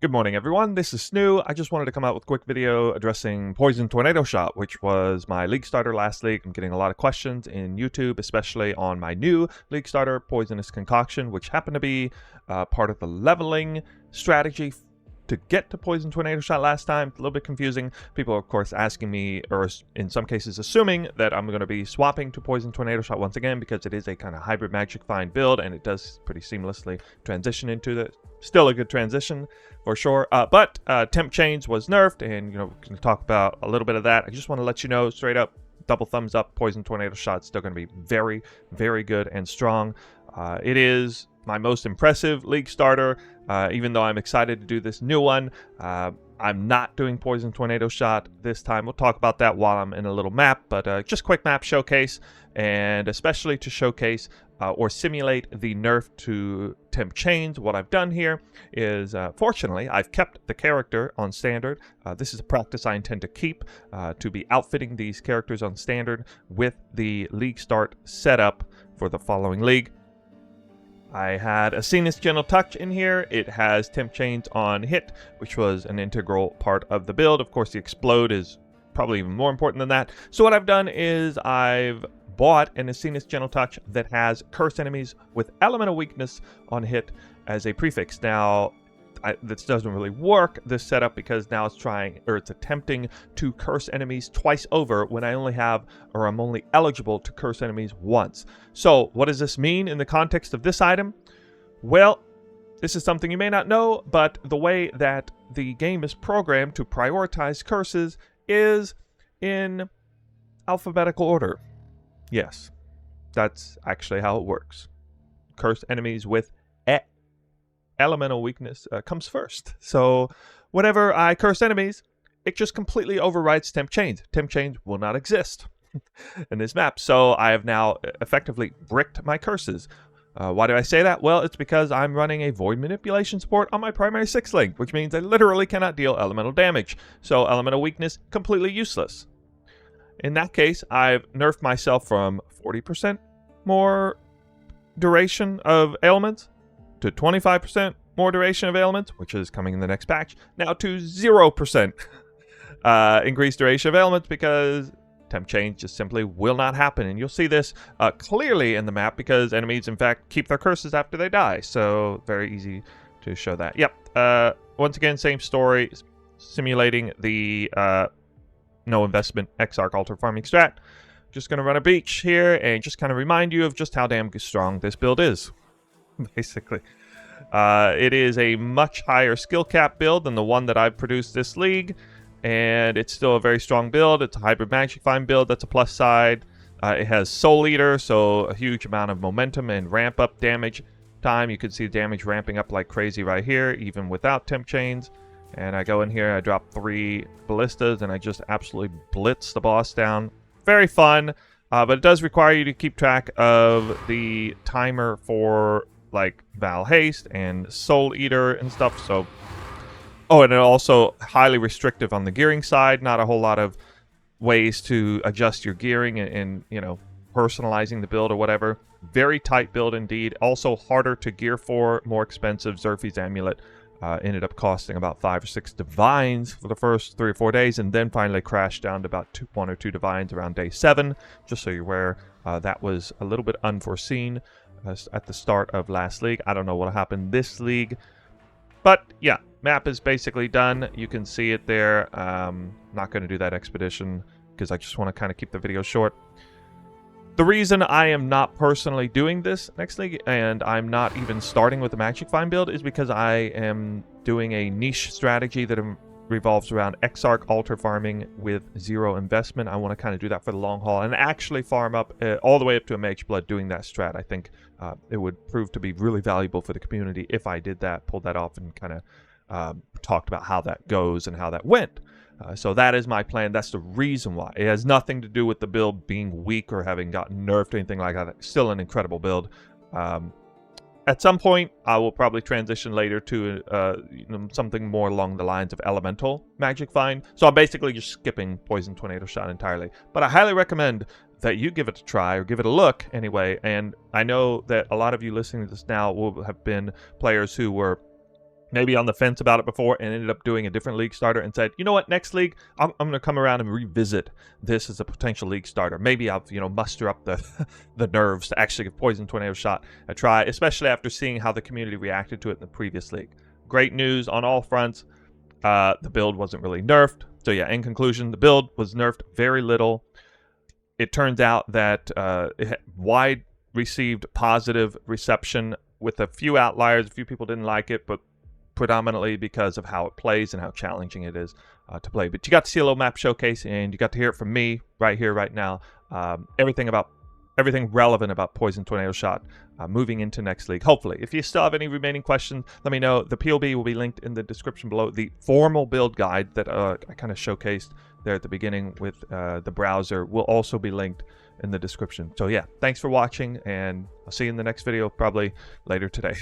Good morning, everyone. This is Snoo. I just wanted to come out with a quick video addressing Poison Tornado Shot, which was my league starter last league. I'm getting a lot of questions in YouTube, especially on my new league starter, Poisonous Concoction, which happened to be part of the leveling strategy to get to Poison Tornado Shot last time. A little bit confusing. People are, of course, asking me, or in some cases assuming, that I'm going to be swapping to Poison Tornado Shot once again because it is a kind of hybrid Magic Find build and it does pretty seamlessly transition into the... Still a good transition for sure. But Temp Chains was nerfed, and we can talk about a little bit of that. I just want to let you know straight up, double thumbs up, Poison Tornado Shot still going to be very, very good and strong. It is my most impressive league starter, even though I'm excited to do this new one. I'm not doing Poison Tornado Shot this time. We'll talk about that while I'm in a little map, but just quick map showcase, and especially to showcase or simulate the nerf to Temp Chains. What I've done here is, fortunately, I've kept the character on standard. This is a practice I intend to keep, to be outfitting these characters on standard with the league start setup for the following league. I had Asenath Gentle Touch in here. It has Temp Chains on hit, which was an integral part of the build. Of course, the Explode is probably even more important than that. So what I've done is I've bought an Asenath Gentle Touch that has Curse Enemies with Elemental Weakness on hit as a prefix. Now, this doesn't really work, this setup, because now it's attempting to curse enemies twice over when I only have, or I'm only eligible to curse enemies once. So what does this mean in the context of this item? Well, this is something you may not know, but the way that the game is programmed to prioritize curses is in alphabetical order. Yes, that's actually how it works. Curse enemies with elemental weakness comes first. So whenever I curse enemies, it just completely overrides Temp Chains. Temp Chains will not exist in this map. So I have now effectively bricked my curses. Why do I say that? Well, it's because I'm running a Void Manipulation support on my primary 6 link, which means I literally cannot deal elemental damage. So elemental weakness, completely useless. In that case, I've nerfed myself from 40% more duration of ailments to 25% more duration of ailments, which is coming in the next patch, now to 0% increased duration of ailments, because Temp Chains just simply will not happen. And you'll see this clearly in the map because enemies, in fact, keep their curses after they die. So very easy to show that. Yep. Once again, same story, simulating the no investment Exarch altar farming strat. Just going to run a beach here and just kind of remind you of just how damn strong this build is. Basically, it is a much higher skill cap build than the one that I've produced this league, and it's still a very strong build. It's a hybrid Magic Find build. That's a plus side. It has Soul Eater, so a huge amount of momentum and ramp up damage time. You can see damage ramping up like crazy right here, even without Temp Chains. And I go in here, I drop 3 ballistas, and I just absolutely blitz the boss down. Very fun, but it does require you to keep track of the timer for like Val Haste and Soul Eater and stuff. So, oh, and it also highly restrictive on the gearing side. Not a whole lot of ways to adjust your gearing and personalizing the build or whatever. Very tight build indeed. Also harder to gear for, more expensive. Xerxes Amulet ended up costing about 5 or 6 divines for the first 3 or 4 days, and then finally crashed down to about 1 or 2 divines around day 7. Just so you're aware, that was a little bit unforeseen at the start of last league. I don't know what happened this league, but yeah, map is basically done. You can see it there. Not going to do that expedition because I just want to kind of keep the video short. The reason I am not personally doing this next league, and I'm not even starting with the Magic Find build, is because I am doing a niche strategy that revolves around Exarch altar farming with 0 investment. I want to kind of do that for the long haul and actually farm up all the way up to a Mage Blood doing that strat. I think it would prove to be really valuable for the community if I did that, pulled that off, and kind of talked about how that goes and how that went. So that is my plan. That's the reason why. It has nothing to do with the build being weak or having gotten nerfed or anything like that. It's still an incredible build. At some point, I will probably transition later to something more along the lines of Elemental Magic Find. So I'm basically just skipping Poison Tornado Shot entirely. But I highly recommend that you give it a try, or give it a look anyway. And I know that a lot of you listening to this now will have been players who were maybe on the fence about it before and ended up doing a different league starter and said, you know what, next league, I'm going to come around and revisit this as a potential league starter. Maybe I'll, muster up the the nerves to actually give Poison Tornado Shot a try, especially after seeing how the community reacted to it in the previous league. Great news on all fronts. The build wasn't really nerfed. So yeah, in conclusion, the build was nerfed very little. It turns out that it had wide received positive reception with a few outliers. A few people didn't like it, but predominantly because of how it plays and how challenging it is to play. But you got to see a little map showcase, and you got to hear it from me right here, right now. Everything relevant about Poison Tornado Shot moving into next league, hopefully. If you still have any remaining questions, let me know. The POB will be linked in the description below. The formal build guide that I kind of showcased there at the beginning with the browser will also be linked in the description. So yeah, thanks for watching, and I'll see you in the next video, probably later today.